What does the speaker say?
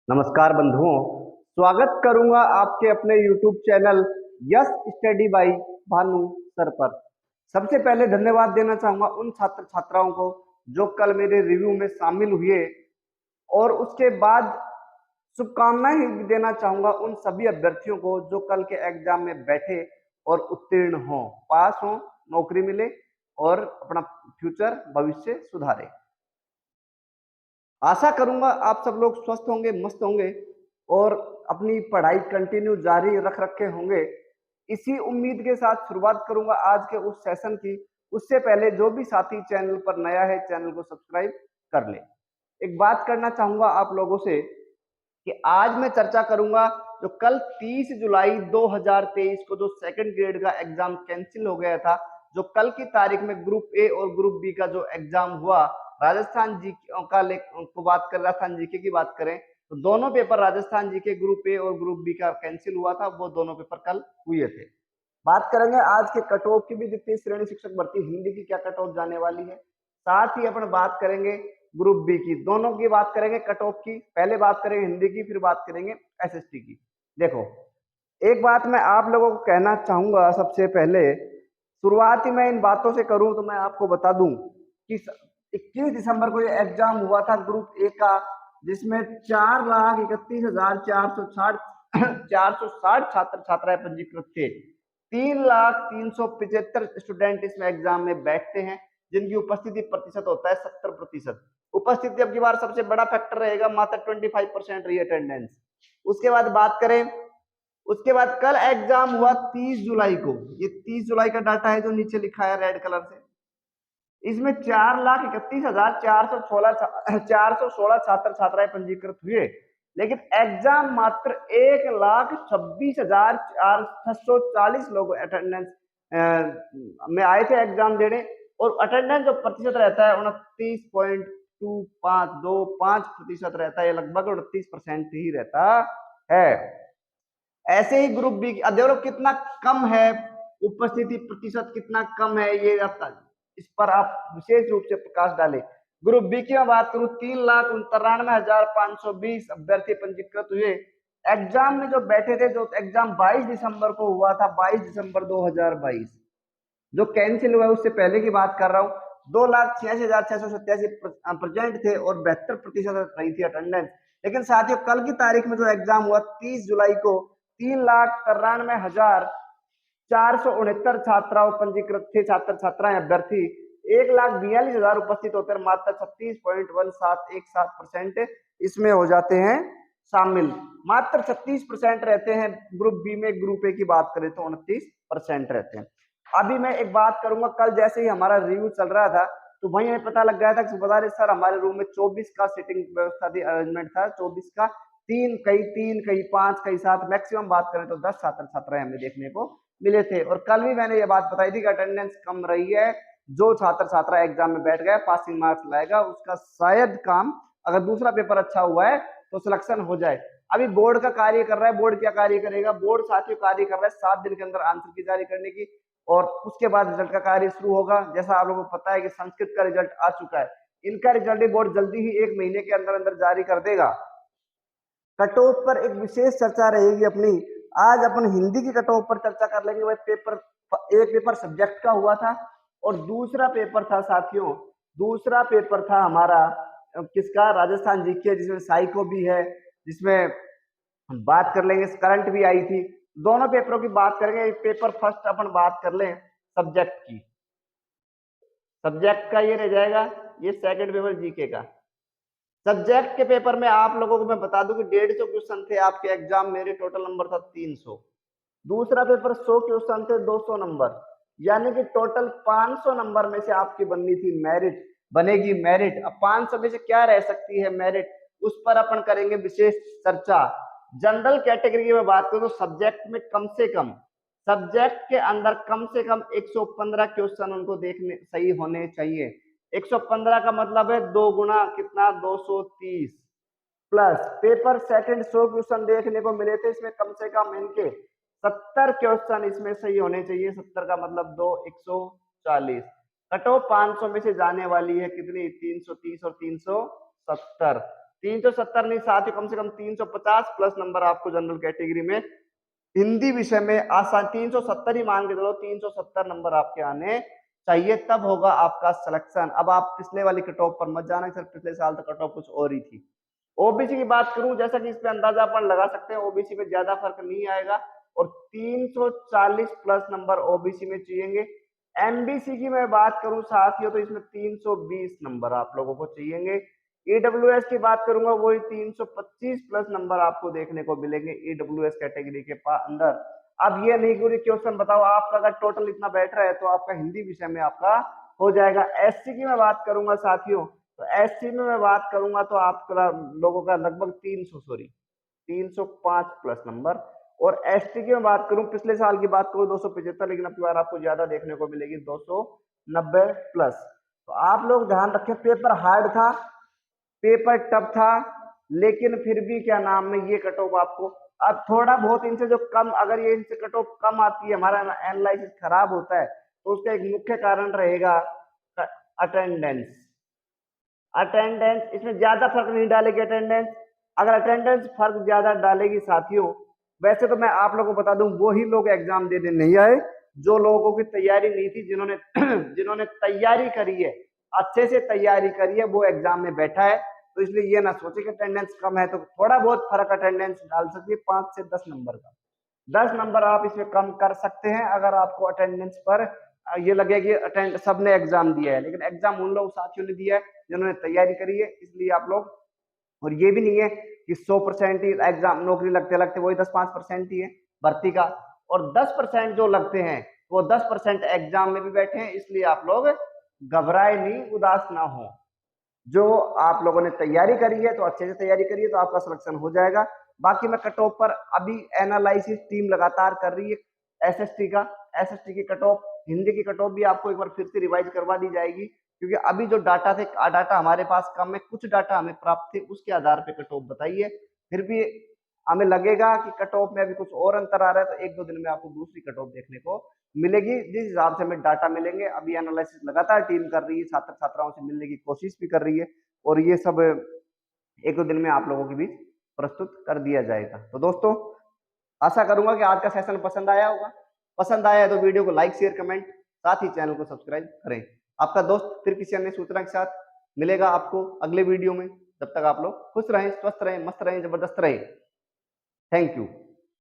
नमस्कार बंधुओं, स्वागत करूंगा आपके अपने YouTube channel yes study by Bhanu sir पर। सबसे पहले धन्यवाद देना चाहूंगा उन छात्र छात्राओं को जो कल मेरे रिव्यू में शामिल हुए, और उसके बाद शुभकामनाएं भी देना चाहूंगा उन सभी अभ्यर्थियों को जो कल के एग्जाम में बैठे और उत्तीर्ण हों, पास हों, नौकरी मिले और अपना फ्यूचर भविष्य सुधारे। आशा करूंगा आप सब लोग स्वस्थ होंगे, मस्त होंगे और अपनी पढ़ाई कंटिन्यू जारी रख रखे होंगे। इसी उम्मीद के साथ शुरुआत करूंगा आज के उस सेशन की। उससे पहले जो भी साथी चैनल पर नया है, चैनल को सब्सक्राइब कर ले। एक बात करना चाहूंगा आप लोगों से कि आज मैं चर्चा करूंगा जो कल 30 जुलाई 2023 को जो सेकंड ग्रेड का एग्जाम कैंसिल हो गया था, जो कल की तारीख में ग्रुप ए और ग्रुप बी का जो एग्जाम हुआ, राजस्थान जी का को बात करें, राजस्थान जीके की बात करें तो दोनों paper Rajasthan GK group A और ग्रुप बी का कैंसिल हुआ था। वो दोनों पेपर कल हुए थे। बात करेंगे आज के कट ऑफ की भी, द्वितीय श्रेणी शिक्षक भर्ती हिंदी की क्या कट ऑफ जाने वाली है। साथ ही अपन बात करेंगे ग्रुप बी की, दोनों की बात करेंगे कट ऑफ की। पहले बात करेंगे हिंदी की, फिर बात करेंगे एसएसटी की। देखो, एक बात मैं आप लोगों को कहना चाहूंगा सबसे पहले, शुरुआत ही मैं इन बातों से करूं तो मैं आपको बता दूं कि 21 दिसंबर को ये एग्जाम हुआ था ग्रुप ए का, जिसमें 4,31,460 460 छात्र छात्राएं पंजीकृत थे। 3,375 स्टूडेंट इसमें एग्जाम में बैठते हैं, जिनकी उपस्थिति प्रतिशत होता है 70%। उपस्थिति अब की बार सबसे बड़ा फैक्टर रहेगा, मात्र 25% रही अटेंडेंस। उसके बाद कल एग्जाम हुआ 30 जुलाई को। ये 30 जुलाई का डाटा है जो नीचे लिखा है रेड कलर से। इसमें 4,31,416 छात्र छात्राएं पंजीकृत हुए, लेकिन एग्जाम मात्र 1,26,640 लोग अटेंडेंस में आए थे एग्जाम देने। और अटेंडेंस जो प्रतिशत रहता है 29.2525% रहता है, लगभग 29% ही रहता है। ऐसे ही ग्रुप बी देखो कितना कम है, उपस्थिति प्रतिशत कितना कम है, ये इस पर आप विशेष रूप से प्रकाश डालें। ग्रुप बी की मैं बात करूं, 3,93,520 अभ्यर्थी पंजीकृत हुए। एग्जाम में जो बैठे थे, जो एग्जाम 22 दिसंबर को हुआ था, 22 दिसंबर 2022, जो कैंसिल हुआ उससे पहले की बात कर रहा हूं, 2,86,687 प्रेजेंट थे और 72% रही थी अटेंडेंस। लेकिन साथियों, कल की तारीख में जो एग्जाम हुआ 30 जुलाई को, 3,93,469 छात्राओं पंजीकृत थे, छात्र छात्राएं अभ्यर्थी। 1,42,000 उपस्थित होकर मात्र 36.1717% इसमें हो जाते हैं शामिल। मात्र 36% रहते हैं ग्रुप बी में, ग्रुप ए की बात करें तो 29% रहते हैं। अभी मैं एक बात करूंगा, कल जैसे ही हमारा रिव्यू चल रहा था तो वहीं हमें पता लग गया था कि बता रहे सर हमारे रूम में 24 का सीटिंग व्यवस्था थी, अरेंजमेंट था 24 का, तीन कहीं 5 कहीं 7, मैक्सिमम बात करें तो 10 छात्र छात्राएं हमें देखने को मिले थे। और कल भी मैंने ये बात बताई थी कि अटेंडेंस कम रही है, जो छात्र छात्रा एग्जाम में बैठ गया पासिंग मार्क्स लाएगा, उसका शायद काम, अगर दूसरा पेपर अच्छा हुआ है तो सिलेक्शन हो जाए। अभी बोर्ड का कार्य कर रहा है। बोर्ड क्या कार्य करेगा? बोर्ड साथियों कार्य कर रहा है 7 दिन के अंदर आंसर की जारी करने की, और उसके बाद रिजल्ट का कार्य शुरू होगा। जैसा आप लोगों को पता है कि संस्कृत का रिजल्ट आ चुका है, इनका रिजल्ट बोर्ड जल्दी ही 1 महीने के अंदर अंदर जारी कर देगा। कट ऑफ पर एक विशेष चर्चा रहेगी अपनी। आज अपन हिंदी की कट ऑफ पर चर्चा कर लेंगे। वह पेपर, एक पेपर सब्जेक्ट का हुआ था और दूसरा पेपर था साथियों, दूसरा पेपर था हमारा किसका? राजस्थान जीके, जिसमें साइको भी है, जिसमें बात कर लेंगे, करंट भी आई थी। दोनों पेपरों की बात करेंगे। पेपर फर्स्ट अपन बात कर लें सब्जेक्ट की। सब्जेक्ट का ये रह जाएगा, ये सेकंड पेपर जीके का। सब्जेक्ट के पेपर में आप लोगों को मैं बता दूं कि 150 क्वेश्चन थे आपके एग्जाम, मेरे टोटल नंबर था 300। दूसरा पेपर 100 क्वेश्चन थे, 200 नंबर, यानी कि टोटल 500 नंबर में से आपकी बननी थी मेरिट, बनेगी मेरिट। अब 500 में से क्या रह सकती है मेरिट, उस पर अपन करेंगे विशेष चर्चा। जनरल कैटेगरी की मैं बात करूं तो सब्जेक्ट में कम से कम, सब्जेक्ट के अंदर कम से कम 115 क्वेश्चन उनको देखने सही होने चाहिए। 115 का मतलब है 2 गुना कितना, 230 प्लस पेपर सेकंड 100 क्वेश्चन देखने को मिले थे, इसमें कम से कम इनके 70 क्वेश्चन इसमें सही होने चाहिए। 70 का मतलब 2, 140। कट ऑफ 500 में से जाने वाली है कितनी? 330 और 370। 370 नहीं साथियों, कम से कम 350 प्लस नंबर आपको जनरल कैटेगरी में हिंदी विषय में आसान 370 ही मान के चलो, 370 नंबर आपके आने चाहिए, तब होगा आपका सिलेक्शन। अब आप पिछले वाली कट ऑफ पर मत जाना सर, पिछले साल तो कट ऑफ कुछ और ही थी। ओबीसी की बात करूं, जैसा कि इस पे अंदाजा अपन लगा सकते हैं, ओबीसी में ज्यादा फर्क नहीं आएगा और 340 प्लस नंबर ओबीसी में चाहिएंगे। एमबीसी की मैं बात करूं साथियों, तो इसमें 320 नंबर आप लोगों को चाहिएंगे। ईडब्ल्यूएस की बात करूंगा, वही 325 प्लस नंबर आपको देखने को मिलेंगे ईडब्ल्यूएस कैटेगरी के अंदर। अब ये नहीं कि क्वेश्चन बताओ आपका अगर टोटल इतना बैठ रहा है तो आपका हिंदी विषय में आपका हो जाएगा। एससी की मैं बात करूंगा साथियों, तो एससी में मैं बात करूंगा तो आपका लोगों का लगभग 305 प्लस नंबर। और एसटी की मैं बात करूं, पिछले साल की बात करूं 275, लेकिन अब की बार आपको ज्यादा देखने को मिलेगी 290 प्लस। तो आप लोग ध्यान रखें, पेपर हार्ड था, पेपर टफ था, लेकिन फिर भी क्या नाम में ये कट ऑफ आपको अब थोड़ा बहुत इनसे जो कम, अगर ये इनसे कट ऑफ कम आती है, हमारा एनालिसिस खराब होता है, तो उसका एक मुख्य कारण रहेगा अटेंडेंस। अटेंडेंस इसमें ज्यादा फर्क नहीं डालेगी अटेंडेंस। अगर अटेंडेंस फर्क ज्यादा डालेगी साथियों, वैसे तो मैं आप लोगों को बता दूं, वो ही लोग एग्जाम देने नहीं आए जो लोगों की तैयारी नहीं थी, जिन्होंने जिन्होंने तैयारी करी है, अच्छे से तैयारी करी है, वो एग्जाम में बैठा है। तो इसलिए ये ना सोचे कि अटेंडेंस कम है तो थोड़ा बहुत फर्क अटेंडेंस डाल सकती है, 5 से 10 नंबर का। 10 नंबर आप इसमें कम कर सकते हैं अगर आपको अटेंडेंस पर ये लगे कि अटेंड सबने एग्जाम दिया है, लेकिन एग्जाम उन लोग साथियों ने दिया है जिन्होंने तैयारी करी है, इसलिए आप लोग। और ये भी नहीं है कि 100% ही एग्जाम नौकरी लगते लगते वही 10-5% ही है भर्ती का, और 10% जो लगते हैं वो 10% एग्जाम में भी बैठे हैं, इसलिए आप लोग घबराए नहीं, उदास ना हो। जो आप लोगों ने तैयारी करी है तो अच्छे से तैयारी करिए तो आपका सिलेक्शन हो जाएगा। बाकी मैं कट ऑफ पर अभी एनालिसिस टीम लगातार कर रही है एसएसटी का, एसएसटी की कट ऑफ, हिंदी की कट ऑफ भी आपको एक बार फिर से रिवाइज करवा दी जाएगी, क्योंकि अभी जो डाटा थे, डाटा हमारे पास कम है, कुछ डाटा हमें प्राप्त थे, उसके आधार पे कट ऑफ बताइए। फिर भी हमें लगेगा कि कट ऑफ में अभी कुछ और अंतर आ रहा है, तो 1-2 दिन में आपको दूसरी कट ऑफ देखने को मिलेगी, जिस हिसाब से हमें डाटा मिलेंगे। अभी एनालिसिस लगातार टीम कर रही है, छात्र छात्राओं से मिलने की कोशिश भी कर रही है, और ये सब 1-2 दिन में आप लोगों के बीच प्रस्तुत कर दिया जाएगा। तो दोस्तों, आशा करूंगा कि आज का सेशन पसंद आया होगा। पसंद आया है तो वीडियो को लाइक, शेयर, कमेंट, साथ ही चैनल को सब्सक्राइब करें। आपका दोस्त फिर किसी अन्य सूचना के साथ मिलेगा आपको अगले वीडियो में। जब तक आप लोग खुश रहें, स्वस्थ रहें, मस्त रहें, जबरदस्त रहें। Thank you.